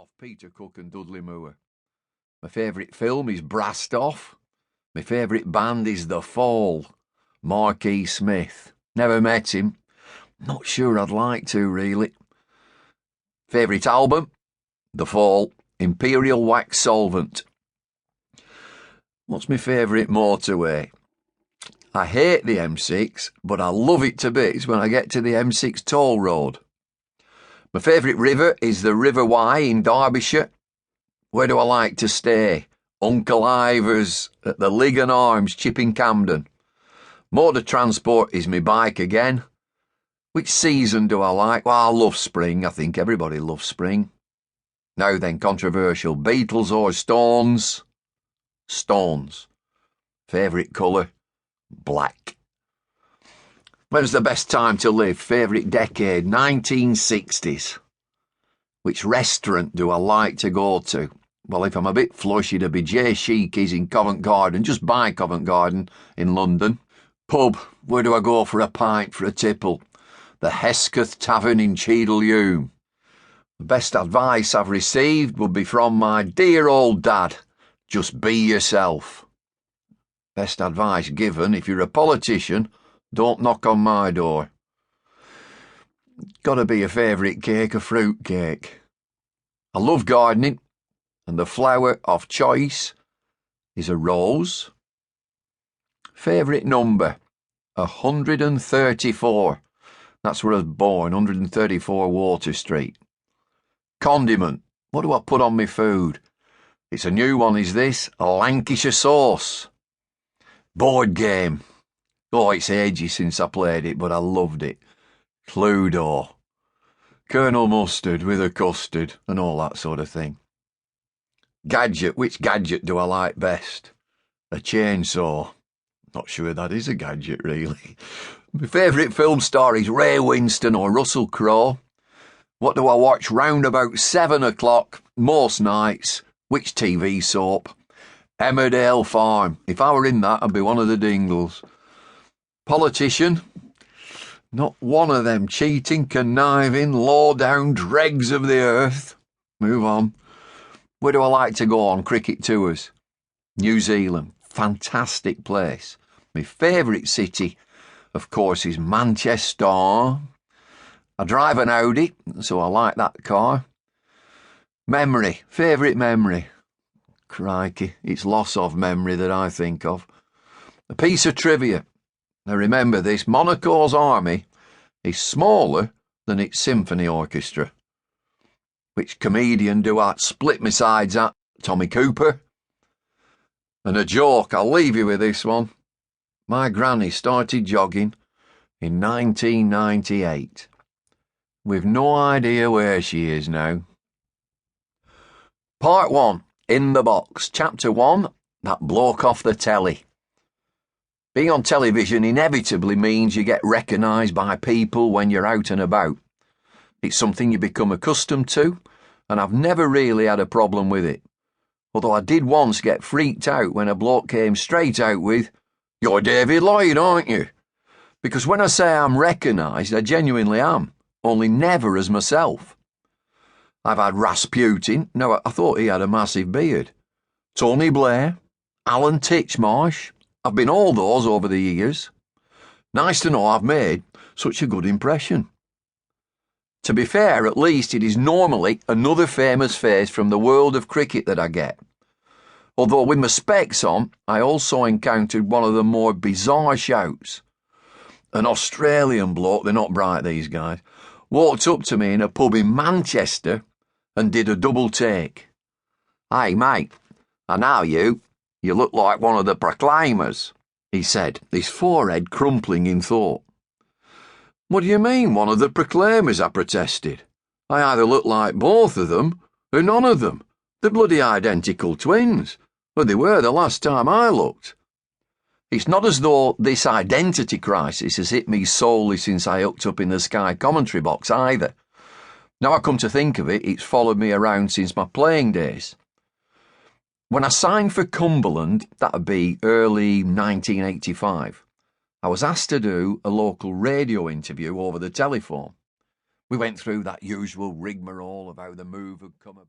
Off, Peter Cook and Dudley Moore. My favourite film is Brassed Off. My favourite band is The Fall. Mark E. Smith. Never met him. Not sure I'd like to, really. Favourite album? The Fall. Imperial Wax Solvent. What's my favourite motorway? I hate the M6, but I love it to bits when I get to the M6 toll road. My favourite river is the River Wye in Derbyshire. Where do I like to stay? Uncle Ivor's at the Ligon Arms, Chipping Camden. Mode of transport is my bike again. Which season do I like? Well, I love spring. I think everybody loves spring. Now then, controversial. Beatles or Stones? Stones. Favourite colour? Black. When's the best time to live? Favourite decade? 1960s. Which restaurant do I like to go to? Well, if I'm a bit flush, it'd be J. Sheiky's in Covent Garden, just by Covent Garden in London. Pub, where do I go for a pint for a tipple? The Hesketh Tavern in Cheadle-Hulme. The best advice I've received would be from my dear old dad. Just be yourself. Best advice given, if you're a politician, don't knock on my door. Gotta be a favourite cake, a fruit cake. I love gardening, and the flower of choice is a rose. Favourite number? 134. That's where I was born, 134 Water Street. Condiment. What do I put on my food? It's a new one, is this? A Lancashire sauce. Board game. Oh, it's ages since I played it, but I loved it. Cluedo. Colonel Mustard with a custard and all that sort of thing. Gadget. Which gadget do I like best? A chainsaw. Not sure that is a gadget, really. My favourite film star is Ray Winstone or Russell Crowe. What do I watch round about 7 o'clock most nights? Which TV soap? Emmerdale Farm. If I were in that, I'd be one of the Dingles. Politician? Not one of them cheating, conniving, low-down dregs of the earth. Move on. Where do I like to go on cricket tours? New Zealand. Fantastic place. My favourite city, of course, is Manchester. I drive an Audi, so I like that car. Memory. Favourite memory? Crikey, it's loss of memory that I think of. A piece of trivia. Now remember this, Monaco's army is smaller than its symphony orchestra. Which comedian do I split my sides at? Tommy Cooper? And a joke, I'll leave you with this one. My granny started jogging in 1998. We've no idea where she is now. Part 1, In the Box. Chapter 1, That Bloke Off the Telly. Being on television inevitably means you get recognised by people when you're out and about. It's something you become accustomed to, and I've never really had a problem with it. Although I did once get freaked out when a bloke came straight out with, "You're David Lloyd, aren't you?" Because when I say I'm recognised, I genuinely am, only never as myself. I've had Rasputin. No, I thought he had a massive beard. Tony Blair, Alan Titchmarsh. I've been all those over the years. Nice to know I've made such a good impression. To be fair, at least it is normally another famous face from the world of cricket that I get. Although with my specs on, I also encountered one of the more bizarre shouts. An Australian bloke, they're not bright these guys, walked up to me in a pub in Manchester and did a double take. "Hey mate, I know you. You look like one of the Proclaimers," he said, his forehead crumpling in thought. "What do you mean, one of the Proclaimers?" I protested. "I either look like both of them or none of them. They're bloody identical twins. Well, they were the last time I looked." It's not as though this identity crisis has hit me solely since I hooked up in the Sky commentary box either. Now I come to think of it, it's followed me around since my playing days. When I signed for Cumberland, that would be early 1985, I was asked to do a local radio interview over the telephone. We went through that usual rigmarole of how the move had come about.